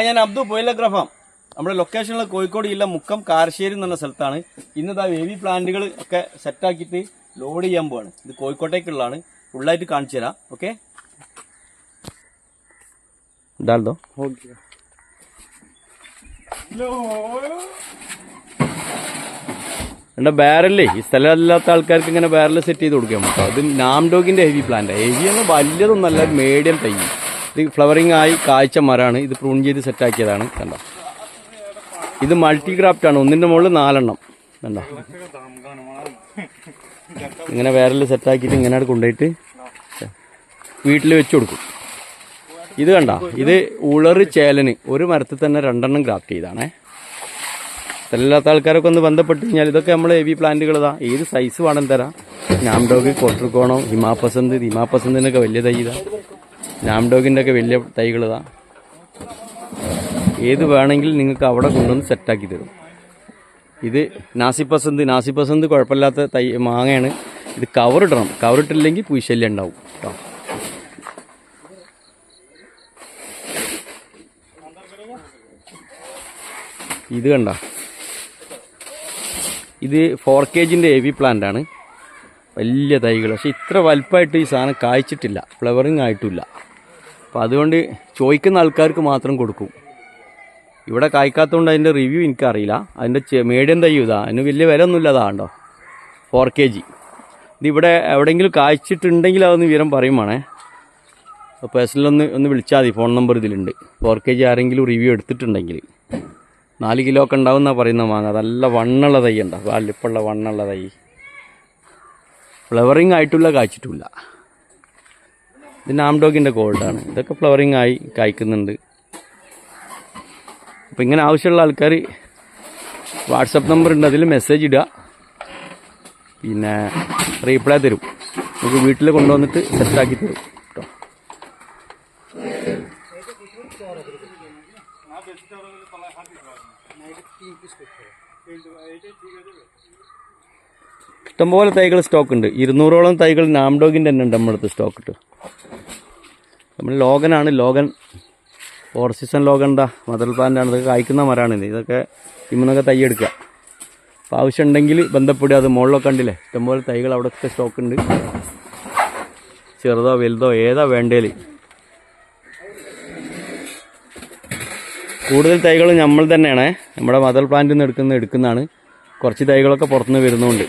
ഞാൻ അബ്ദു പോയിലഗ്രാഫാം. നമ്മുടെ ലൊക്കേഷനിൽ കോഴിക്കോട് ജില്ല മുക്കം കാരശ്ശേരി എന്നുള്ള സ്ഥലത്താണ്. ഇന്നതാ വേവി പ്ലാന്റുകൾ ഒക്കെ സെറ്റാക്കിയിട്ട് ലോഡ് ചെയ്യാൻ പോവാണ്. ഇത് കോഴിക്കോട്ടേക്കുള്ളതാണ്. ഫുള്ളായിട്ട് കാണിച്ചു തരാം. ഓക്കെ, ഇതാണോ എന്റെ ബാരല്ലേ. ഈ സ്ഥലമില്ലാത്ത ആൾക്കാർക്ക് ഇങ്ങനെ ബാരൽ സെറ്റ് ചെയ്ത് കൊടുക്കാൻ പറ്റും. അത് നാംഡോഗിന്റെ ഹെവി പ്ലാന്റ്. ഹെവി എന്ന് വലിയതൊന്നല്ല, മീഡിയം തൈ. ഇത് ഫ്ലവറിംഗ് ആയി കായ്ച്ച മരമാണ്. ഇത് പ്രൂൺ ചെയ്ത് സെറ്റാക്കിയതാണ്. കണ്ടോ, ഇത് മൾട്ടി ക്രാഫ്റ്റ് ആണ്. ഒന്നിന്റെ മുകളിൽ 4 എണ്ണം. കണ്ടോ, ഇങ്ങനെ ബാരൽ സെറ്റാക്കിയിട്ട് ഇങ്ങനെ കൊണ്ടുപോയിട്ട് വീട്ടിൽ വെച്ച് കൊടുക്കും. ഇത് കണ്ട, ഇത് ഉളറ് ചേലന് ഒരു മരത്തിൽ തന്നെ 2 എണ്ണം ക്രാഫ്റ്റ് ചെയ്താണേ. സ്ഥലമില്ലാത്ത ആൾക്കാരൊക്കെ ഒന്ന് ബന്ധപ്പെട്ട് കഴിഞ്ഞാൽ ഇതൊക്കെ നമ്മൾ ഹെവി പ്ലാന്റുകൾ ഇതാ. ഏത് സൈസ് വേണം തരാം. നാംഡോഗ്, കോട്ടർക്കോണം, ഹിമാപസന്തിനൊക്കെ വലിയ തൈ ഇതാ. നാംഡോഗിൻ്റെ ഒക്കെ വലിയ തൈകൾ ഇതാ. ഏത് വേണമെങ്കിൽ നിങ്ങൾക്ക് അവിടെ കൊണ്ടുവന്ന് സെറ്റാക്കി തരും. ഇത് നാസിപ്പസന്ത് കുഴപ്പമില്ലാത്ത തൈ മാങ്ങയാണ്. ഇത് കവറിടണം. കവറിട്ടില്ലെങ്കിൽ പൂശല്യം ഉണ്ടാവും കേട്ടോ. ഇത് കണ്ട, ഇത് 4 kg ഹെവി പ്ലാന്റ് ആണ്. വലിയ തൈകൾ. പക്ഷെ ഇത്ര വലുപ്പമായിട്ട് ഈ സാധനം കായ്ച്ചിട്ടില്ല, ഫ്ലവറിങ് ആയിട്ടില്ല. അപ്പോൾ അതുകൊണ്ട് ചോദിക്കുന്ന ആൾക്കാർക്ക് മാത്രം കൊടുക്കും. ഇവിടെ കായ്ക്കാത്തതുകൊണ്ട് അതിൻ്റെ റിവ്യൂ എനിക്കറിയില്ല. അതിൻ്റെ മീഡിയം തൈ ഇതാ. അതിന് വലിയ വില ഒന്നുമില്ല. അതാണ്ടോ 4 kg. ഇതിവിടെ എവിടെയെങ്കിലും കായ്ച്ചിട്ടുണ്ടെങ്കിൽ അതൊന്ന് വിവരം പറയുവാണേ. അപ്പോൾ പേഴ്സണലൊന്ന് വിളിച്ചാൽ മതി. ഫോൺ നമ്പർ ഇതിലുണ്ട്. 4 kg ആരെങ്കിലും റിവ്യൂ എടുത്തിട്ടുണ്ടെങ്കിൽ 4 കിലോ ഒക്കെ ഉണ്ടാവും എന്നാണ് പറയുന്ന മാങ്ങ. നല്ല വണ്ണുള്ള തൈ ഉണ്ടാവും. വലിപ്പമുള്ള വണ്ണുള്ള തൈ. ഫ്ലവറിങ് ആയിട്ടുള്ള കായ്ച്ചിട്ടില്ല. ഇത് നാംഡോഗിൻ്റെ ഗോൾഡാണ്. ഇതൊക്കെ ഫ്ലവറിങ് ആയി കായ്ക്കുന്നുണ്ട്. അപ്പോൾ ഇങ്ങനെ ആവശ്യമുള്ള ആൾക്കാർ വാട്സപ്പ് നമ്പർ ഉണ്ട്, അതിൽ മെസ്സേജ് ഇടുക. പിന്നെ റീപ്ലൈ തരും. നമുക്ക് വീട്ടിൽ കൊണ്ടുവന്നിട്ട് സെറ്റാക്കി തരും കേട്ടോ. ഇഷ്ടംപോലെ തൈകൾ സ്റ്റോക്ക് ഉണ്ട്. 200ഓളം തൈകൾ നാംഡോഗിൻ്റെ തന്നെ ഉണ്ട് നമ്മളടുത്ത് സ്റ്റോക്ക് ഇട്ട്. നമ്മൾ ലോഗനാണ്. ലോഗൻ 4 സീസൺ ലോഗൻ്റെ മദർ പ്ലാന്റാണ്. ഇതൊക്കെ കായ്ക്കുന്ന മരമാണിത്. ഇതൊക്കെ ഇമ്മന്നൊക്കെ തൈ എടുക്കുക. അപ്പോൾ ആവശ്യമുണ്ടെങ്കിൽ ബന്ധപ്പെടുക. അത് മുകളിലൊക്കെ കണ്ടില്ലേ, ഇഷ്ടംപോലെ തൈകൾ അവിടെയൊക്കെ സ്റ്റോക്ക് ഉണ്ട്. ചെറുതോ വലുതോ ഏതാ വേണ്ടേൽ. കൂടുതൽ തൈകൾ നമ്മൾ തന്നെയാണ് നമ്മുടെ മദർ പ്ലാന്റിൽ നിന്ന് എടുക്കുന്നതാണ്. കുറച്ച് തൈകളൊക്കെ പുറത്തുനിന്ന് വരുന്നുണ്ട്.